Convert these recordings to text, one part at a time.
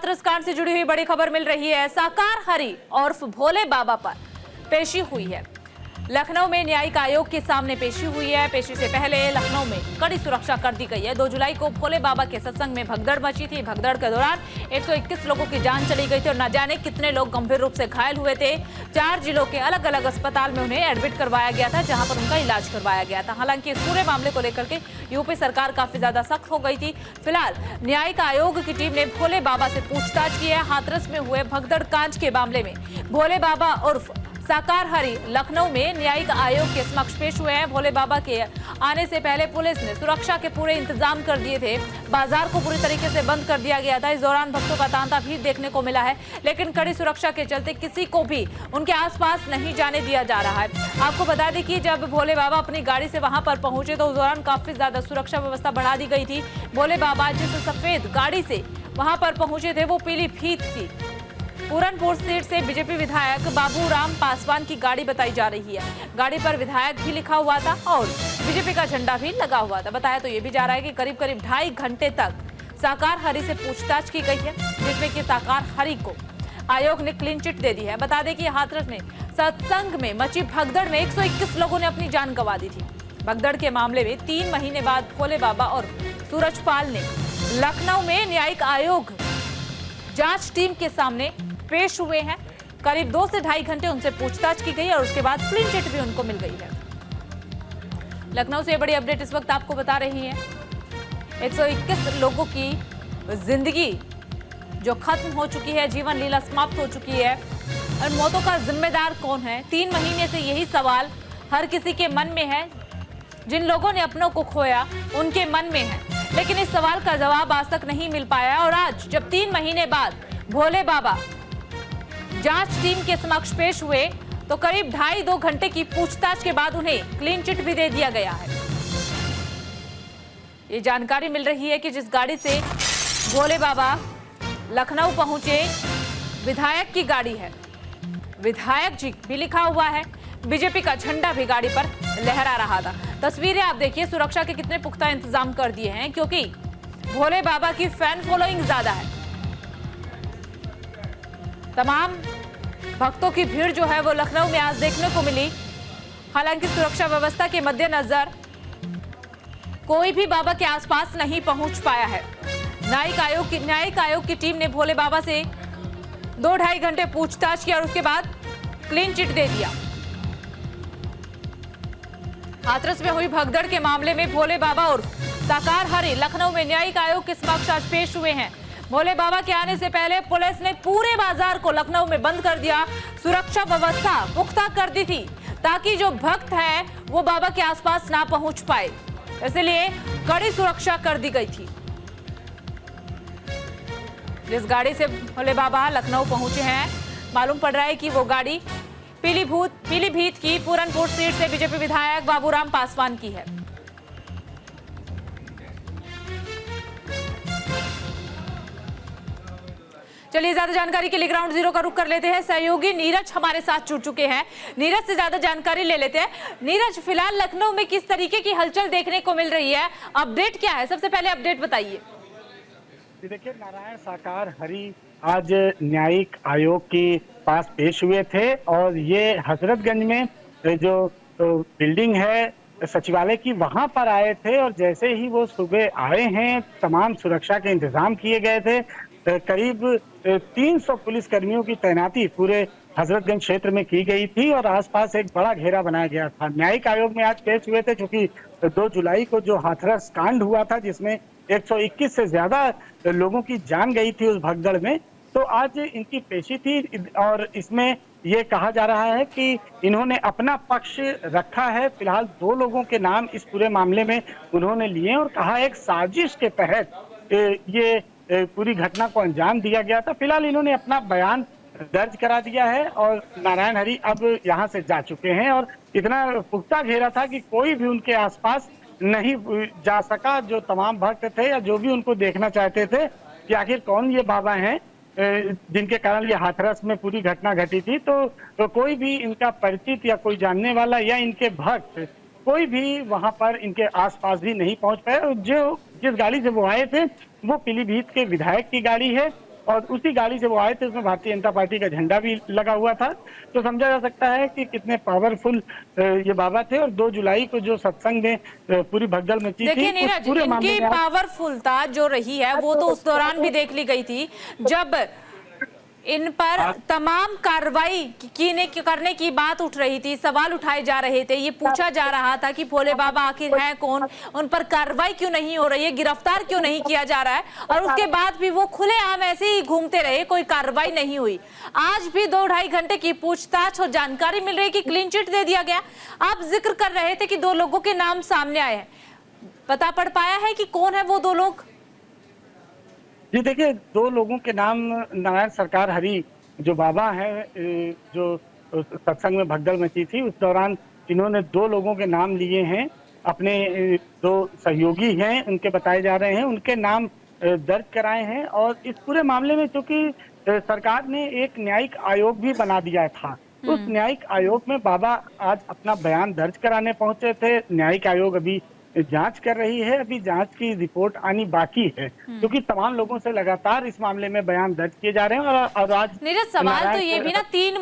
हाथरस कांड से जुड़ी हुई बड़ी खबर मिल रही है। साकार हरि उर्फ भोले बाबा पर पेशी हुई है। लखनऊ में न्यायिक आयोग के सामने पेशी हुई है। पेशी से पहले लखनऊ में कड़ी सुरक्षा कर दी गई है। 2 जुलाई को भोले बाबा के सत्संग में भगदड़ मची थी। भगदड़ के दौरान 121 लोगों की जान चली गई थी और न जाने कितने लोग गंभीर रूप से घायल हुए थे। 4 जिलों के अलग अलग अस्पताल में उन्हें एडमिट करवाया गया था, जहां पर उनका इलाज करवाया गया था। हालांकि इस पूरे मामले को लेकर के यूपी सरकार काफी ज्यादा सख्त हो गई थी। फिलहाल न्यायिक आयोग की टीम ने भोले बाबा से पूछताछ की है। हाथरस में हुए भगदड़ कांड के मामले में भोले बाबा उर्फ साकार हरि लखनऊ में न्यायिक आयोग के समक्ष पेश हुए हैं। भोले बाबा के आने से पहले पुलिस ने सुरक्षा के पूरे इंतजाम कर दिए थे। बाजार को पूरी तरीके से बंद कर दिया गया था। इस दौरान भक्तों का तांता भी देखने को मिला है, लेकिन कड़ी सुरक्षा के चलते किसी को भी उनके आसपास नहीं जाने दिया जा रहा है। आपको बता दें कि जब भोले बाबा अपनी गाड़ी से वहां पर पहुंचे तो उस दौरान काफी ज्यादा सुरक्षा व्यवस्था बढ़ा दी गई थी। भोले बाबा जिस सफेद गाड़ी से वहां पर पहुंचे थे वो पीलीभीत थी। पूरनपुर सीट से बीजेपी विधायक बाबूराम पासवान की गाड़ी बताई जा रही है। गाड़ी पर विधायक भी लिखा हुआ था और बीजेपी का झंडा भी लगा हुआ था। बताया तो ये भी जा रहा है कि करीब 2.5 घंटे तक साकार हरि से पूछताछ की गई है, जिसमें कि साकार हरि को आयोग ने क्लीन चिट दे दी है। बता दें कि हाथरस में सत्संग में मची भगदड़ में 121 लोगों ने अपनी जान गंवा दी थी। भगदड़ के मामले में 3 महीने बाद भोले बाबा और सूरजपाल ने लखनऊ में न्यायिक आयोग जांच टीम के सामने पेश हुए हैं। करीब 2 से 2.5 घंटे उनसे पूछताछ की गई और उसके बाद क्लीन चिट भी उनको मिल गई है। लखनऊ से बड़ी अपडेट इस वक्त आपको बता रही है। 121 लोगों की जिंदगी जो खत्म हो चुकी है, जीवन लीला समाप्त हो चुकी है। और मौतों का जिम्मेदार कौन है? 3 महीने से यही सवाल हर किसी के मन में है। जिन लोगों ने अपनों को खोया उनके मन में है, लेकिन इस सवाल का जवाब आज तक नहीं मिल पाया। और आज जब 3 महीने बाद भोले बाबा जांच टीम के समक्ष पेश हुए तो करीब 2.5 घंटे की पूछताछ के बाद उन्हें क्लीन चिट भी दे दिया गया है। ये जानकारी मिल रही है कि जिस गाड़ी से भोले बाबा लखनऊ पहुंचे विधायक की गाड़ी है। विधायक जी भी लिखा हुआ है, बीजेपी का झंडा भी गाड़ी पर लहरा रहा था। तस्वीरें आप देखिए, सुरक्षा के कितने पुख्ता इंतजाम कर दिए हैं, क्योंकि भोले बाबा की फैन फॉलोइंग ज्यादा है। तमाम भक्तों की भीड़ जो है वो लखनऊ में आज देखने को मिली। हालांकि सुरक्षा व्यवस्था के मद्देनजर कोई भी बाबा के आसपास नहीं पहुंच पाया है। न्यायिक आयोग की टीम ने भोले बाबा से 2-2.5 घंटे पूछताछ की और उसके बाद क्लीन चिट दे दिया। हाथरस में हुई भगदड़ के मामले में भोले बाबा और साकार हरि लखनऊ में न्यायिक आयोग के समक्ष आज पेश हुए हैं। भोले बाबा के आने से पहले पुलिस ने पूरे बाजार को लखनऊ में बंद कर दिया। सुरक्षा व्यवस्था पुख्ता कर दी थी ताकि जो भक्त हैं वो बाबा के आसपास ना पहुंच पाए, इसलिए कड़ी सुरक्षा कर दी गई थी। जिस गाड़ी से भोले बाबा लखनऊ पहुंचे हैं, मालूम पड़ रहा है कि वो गाड़ी पीलीभीत की पूरनपुर सीट से बीजेपी विधायक बाबूराम पासवान की है। चलिए ज्यादा जानकारी के लिए ग्राउंड जीरो का रुख कर लेते हैं। सहयोगी नीरज हमारे साथ जुड़ चुके हैं। नीरज से ज्यादा जानकारी ले लेते हैं। नीरज, फिलहाल लखनऊ में किस तरीके की हलचल देखने को मिल रही है? अपडेट क्या है? सबसे पहले अपडेट बताइए। देखिए, नारायण साकार हरि आज न्यायिक आयोग के पास पेश हुए थे और ये हजरतगंज में जो बिल्डिंग है सचिवालय की, वहां पर आए थे। और जैसे ही वो सुबह आए हैं, तमाम सुरक्षा के इंतजाम किए गए थे। करीब 300 पुलिस कर्मियों की तैनाती पूरे हजरतगंज क्षेत्र में की गई थी और आसपास एक बड़ा घेरा बनाया गया था। न्यायिक आयोग में आज पेश हुए थे, क्योंकि 2 जुलाई को जो हाथरस कांड हुआ था जिसमें 121 से ज्यादा लोगों की जान गई थी उस भगदड़ में, तो आज इनकी पेशी थी। और इसमें ये कहा जा रहा है कि इन्होंने अपना पक्ष रखा है। फिलहाल 2 लोगों के नाम इस पूरे मामले में उन्होंने लिए और कहा एक साजिश के तहत ये पूरी घटना को अंजाम दिया गया था। फिलहाल इन्होंने अपना बयान दर्ज करा दिया है और नारायण हरि अब यहाँ से जा चुके हैं। और इतना पुख्ता घेरा था कि कोई भी उनके आसपास नहीं जा सका। जो तमाम भक्त थे या जो भी उनको देखना चाहते थे कि आखिर कौन ये बाबा हैं जिनके कारण ये हाथरस में पूरी घटना घटी थी, तो कोई भी इनका परिचित या कोई जानने वाला या इनके भक्त कोई भी वहां पर इनके आसपास भी नहीं पहुंच पाया। जो जिस गाड़ी से वो आए थे वो पीलीभीत के विधायक की गाड़ी है और उसी गाड़ी से वो आए थे, उसमें भारतीय जनता पार्टी का झंडा भी लगा हुआ था। तो समझा जा सकता है कि कितने पावरफुल ये बाबा थे। और 2 जुलाई को जो सत्संग में पूरी भगदड़ मची थी, देखिए उस नीरज, पूरे मामले इनकी में पावरफुलता जो रही है वो तो उस दौरान भी देख ली गई थी जब इन पर तमाम कार्रवाई करने की बात उठ रही थी, सवाल उठाए जा रहे थे, ये पूछा जा रहा था कि भोले बाबा आखिर हैं कौन, उन पर कार्रवाई क्यों नहीं हो रही है, गिरफ्तार क्यों नहीं किया जा रहा है। और उसके बाद भी वो खुलेआम ऐसे ही घूमते रहे, कोई कार्रवाई नहीं हुई। आज भी 2-2.5 घंटे की पूछताछ और जानकारी मिल रही है कि क्लीन चिट दे दिया गया। आप जिक्र कर रहे थे कि 2 लोगों के नाम सामने आए हैं, पता पड़ पाया है कि कौन है वो 2 लोग? जी देखिए, 2 लोगों के नाम नारायण सरकार हरि जो बाबा हैं, जो सत्संग में भगदड़ मची थी उस दौरान इन्होंने 2 लोगों के नाम लिए हैं। अपने 2 सहयोगी हैं, उनके बताए जा रहे हैं, उनके नाम दर्ज कराए हैं। और इस पूरे मामले में चूंकि सरकार ने एक न्यायिक आयोग भी बना दिया था, उस न्यायिक आयोग में बाबा आज अपना बयान दर्ज कराने पहुंचे थे। न्यायिक आयोग अभी जांच कर रही है, अभी जांच की रिपोर्ट आनी बाकी है, क्योंकि तमाम लोगों से लगातार इस मामले में बयान दर्ज किए जा रहे हैं। और आज नीरज, सवाल तो ये भी ना, 3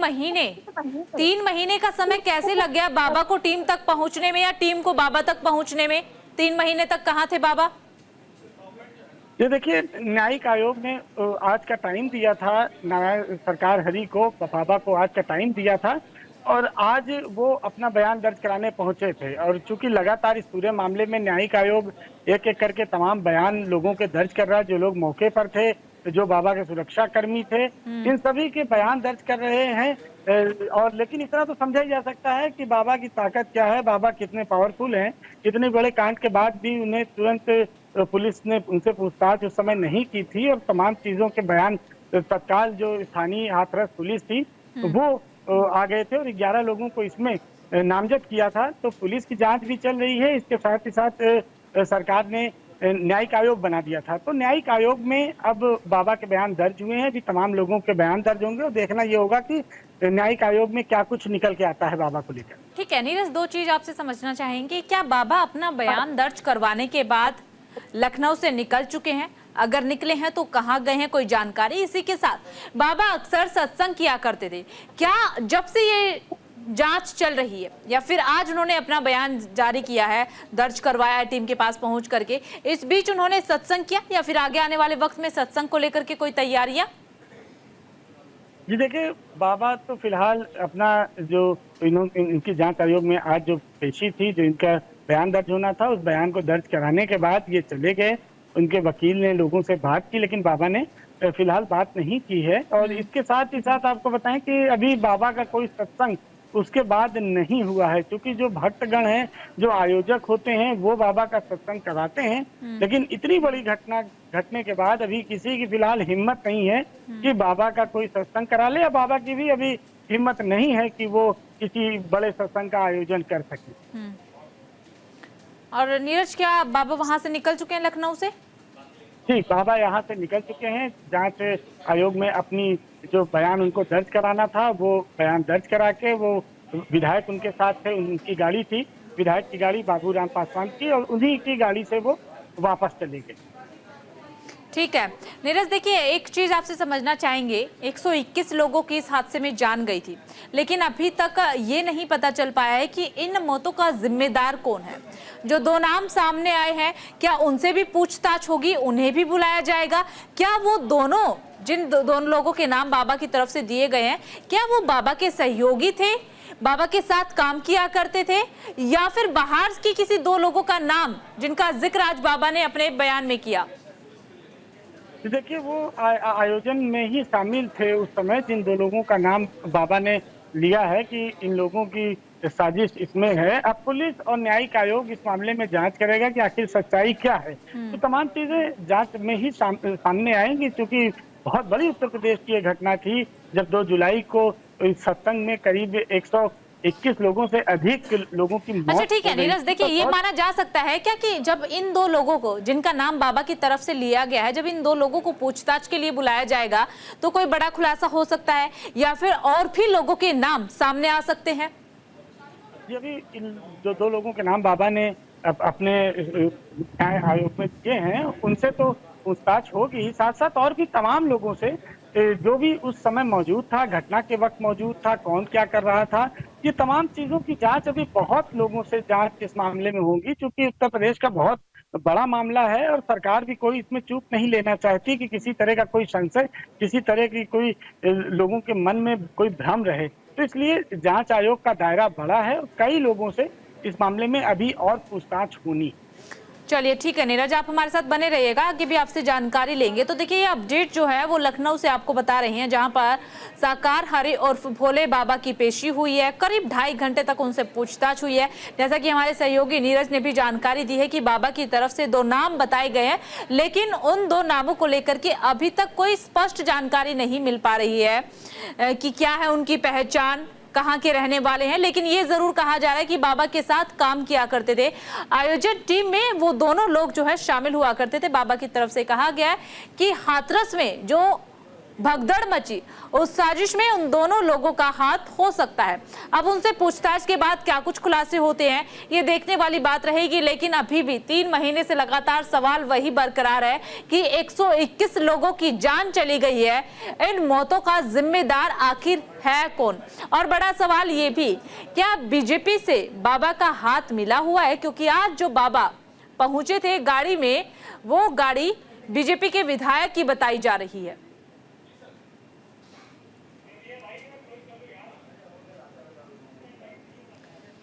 महीने का समय कैसे लग गया बाबा को टीम तक पहुंचने में, या टीम को बाबा तक पहुंचने में? 3 महीने तक कहाँ थे बाबा? ये देखिए, न्यायिक आयोग ने आज का टाइम दिया था, नारायण सरकार हरि को, बाबा को आज का टाइम दिया था। और आज वो अपना बयान दर्ज कराने पहुंचे थे। और चूंकि लगातार इस पूरे मामले में न्यायिक आयोग एक एक करके तमाम बयान लोगों के दर्ज कर रहा है, जो लोग मौके पर थे, जो बाबा के सुरक्षा कर्मी थे, इन सभी के बयान दर्ज कर रहे हैं। और लेकिन इतना तो समझा ही जा सकता है कि बाबा की ताकत क्या है, बाबा कितने पावरफुल हैं। इतने बड़े कांड के बाद भी उन्हें तुरंत पुलिस ने उनसे पूछताछ उस समय नहीं की थी, और तमाम चीजों के बयान तत्काल जो स्थानीय हाथरस पुलिस थी वो आ गए थे, और 11 लोगों को इसमें नामजद किया था। तो पुलिस की जांच भी चल रही है। इसके साथ ही साथ सरकार ने न्यायिक आयोग बना दिया था। तो न्यायिक आयोग में अब बाबा के बयान दर्ज हुए हैं, अभी तमाम लोगों के बयान दर्ज होंगे, और देखना ये होगा कि न्यायिक आयोग में क्या कुछ निकल के आता है बाबा को लेकर। ठीक है नीरज, 2 चीज आपसे समझना चाहेंगे। क्या बाबा अपना बयान दर्ज करवाने के बाद लखनऊ से निकल चुके हैं? अगर निकले हैं तो कहाँ गए हैं, कोई जानकारी? इसी के साथ बाबा अक्सर सत्संग किया करते थे, क्या जब से ये जांच चल रही है या फिर आज उन्होंने अपना बयान जारी किया है, दर्ज करवाया है टीम के पास पहुंच करके, इस बीच उन्होंने सत्संग किया या फिर आगे आने वाले वक्त में सत्संग को लेकर के कोई तैयारियां? जी देखिए, बाबा तो फिलहाल अपना जो इनकी जांच आयोग में आज जो पेशी थी, जो इनका बयान दर्ज होना था, उस बयान को दर्ज कराने के बाद ये चले गए। उनके वकील ने लोगों से बात की, लेकिन बाबा ने फिलहाल बात नहीं की है। और इसके साथ ही साथ आपको बताएं कि अभी बाबा का कोई सत्संग उसके बाद नहीं हुआ है, क्योंकि जो भक्तगण हैं, जो आयोजक होते हैं, वो बाबा का सत्संग कराते हैं। लेकिन इतनी बड़ी घटना घटने के बाद अभी किसी की फिलहाल हिम्मत नहीं है कि बाबा का कोई सत्संग करा ले, या बाबा की भी अभी हिम्मत नहीं है कि वो किसी बड़े सत्संग का आयोजन कर सके। और नीरज, क्या बाबा वहां से निकल चुके हैं लखनऊ से? जी, बाबा यहाँ से निकल चुके हैं। जांच आयोग में अपनी जो बयान उनको दर्ज कराना था, वो बयान दर्ज करा के, वो विधायक उनके साथ थे, उनकी गाड़ी थी, विधायक की गाड़ी बाबूराम पासवान की, और उन्हीं की गाड़ी से वो वापस चले गए। ठीक है नीरज, देखिए एक चीज आपसे समझना चाहेंगे, 121 लोगों की इस हादसे में जान गई थी, लेकिन अभी तक ये नहीं पता चल पाया है कि इन मौतों का जिम्मेदार कौन है। जो 2 नाम सामने आए हैं, क्या उनसे भी पूछताछ होगी, उन्हें भी बुलाया जाएगा? क्या वो दोनों, जिन दोनों लोगों के नाम बाबा की तरफ से दिए गए हैं, क्या वो बाबा के सहयोगी थे, बाबा के साथ काम किया करते थे, या फिर बाहर की किसी 2 लोगों का नाम जिनका जिक्र आज बाबा ने अपने बयान में किया? देखिए, वो आयोजन में ही शामिल थे उस समय, जिन 2 लोगों का नाम बाबा ने लिया है कि इन लोगों की साजिश इसमें है। अब पुलिस और न्यायिक आयोग इस मामले में जांच करेगा कि आखिर सच्चाई क्या है। तो तमाम चीजें जांच में ही सामने आएंगी, क्योंकि बहुत बड़ी उत्तर प्रदेश की ये घटना थी, जब 2 जुलाई को इस सत्संग में करीब 121 लोगों से अधिक लोगों की मौत। अच्छा ठीक है नीरज, देखिए ये माना जा सकता है क्या कि जब इन 2 लोगों को, जिनका नाम बाबा की तरफ से लिया गया है, जब इन 2 लोगों को पूछताछ के लिए बुलाया जाएगा तो कोई बड़ा खुलासा हो सकता है, या फिर और भी लोगों के नाम सामने आ सकते हैं? ये भी इन जो 2 लोगों के नाम बाबा ने अपने न्याय आयोग में दिए हैं, उनसे तो पूछताछ होगी, साथ साथ और भी तमाम लोगों से जो भी उस समय मौजूद था, घटना के वक्त मौजूद था, कौन क्या कर रहा था, ये तमाम चीजों की जांच अभी बहुत लोगों से जांच इस मामले में होगी, क्योंकि उत्तर प्रदेश का बहुत बड़ा मामला है और सरकार भी कोई इसमें चूक नहीं लेना चाहती कि किसी तरह का कोई संशय, किसी तरह की कोई लोगों के मन में कोई भ्रम रहे। तो इसलिए जांच आयोग का दायरा बड़ा है और कई लोगों से इस मामले में अभी और पूछताछ होनी। चलिए ठीक है नीरज, आप हमारे साथ बने रहिएगा, आगे भी आपसे जानकारी लेंगे। तो देखिए ये अपडेट जो है वो लखनऊ से आपको बता रही हैं, जहां पर साकार हरि उर्फ भोले बाबा की पेशी हुई है। करीब 2.5 घंटे तक उनसे पूछताछ हुई है। जैसा कि हमारे सहयोगी नीरज ने भी जानकारी दी है कि बाबा की तरफ से 2 नाम बताए गए हैं, लेकिन उन 2 नामों को लेकर के अभी तक कोई स्पष्ट जानकारी नहीं मिल पा रही है कि क्या है उनकी पहचान, कहां के रहने वाले हैं। लेकिन ये जरूर कहा जा रहा है कि बाबा के साथ काम किया करते थे, आयोजन टीम में वो दोनों लोग जो है शामिल हुआ करते थे। बाबा की तरफ से कहा गया है कि हाथरस में जो भगदड़ मची उस साजिश में उन दोनों लोगों का हाथ हो सकता है। अब उनसे पूछताछ के बाद क्या कुछ खुलासे होते हैं ये देखने वाली बात रहेगी, लेकिन अभी भी 3 महीने से लगातार सवाल वही बरकरार है कि 121 लोगों की जान चली गई है। इन मौतों का जिम्मेदार आखिर है कौन? और बड़ा सवाल ये भी, क्या बीजेपी से बाबा का हाथ मिला हुआ है? क्योंकि आज जो बाबा पहुंचे थे गाड़ी में, वो गाड़ी बीजेपी के विधायक की बताई जा रही है।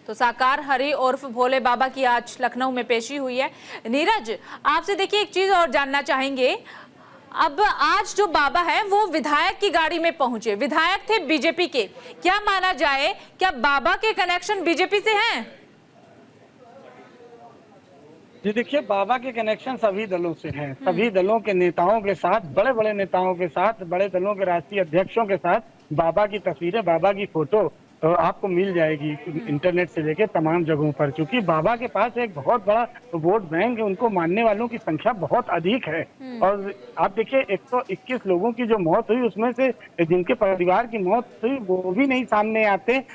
तो साकार हरि उर्फ भोले बाबा की आज लखनऊ में पेशी हुई है। नीरज, आपसे देखिए एक चीज और जानना चाहेंगे। अब आज जो बाबा है वो विधायक की गाड़ी में पहुंचे, विधायक थे बीजेपी के, क्या माना जाए, क्या बाबा के कनेक्शन बीजेपी से हैं? जी देखिए, बाबा के कनेक्शन सभी दलों से हैं, सभी दलों के नेताओं के साथ, बड़े बड़े नेताओं के साथ, बड़े दलों के राष्ट्रीय अध्यक्षों के साथ बाबा की तस्वीरें, बाबा की फोटो आपको मिल जाएगी इंटरनेट से लेके तमाम जगहों पर, क्योंकि बाबा के पास एक बहुत बड़ा वोट बैंक है, उनको मानने वालों की संख्या बहुत अधिक है। और आप देखिए 121 लोगों की जो मौत हुई, उसमें से जिनके परिवार की मौत हुई वो भी नहीं सामने आते,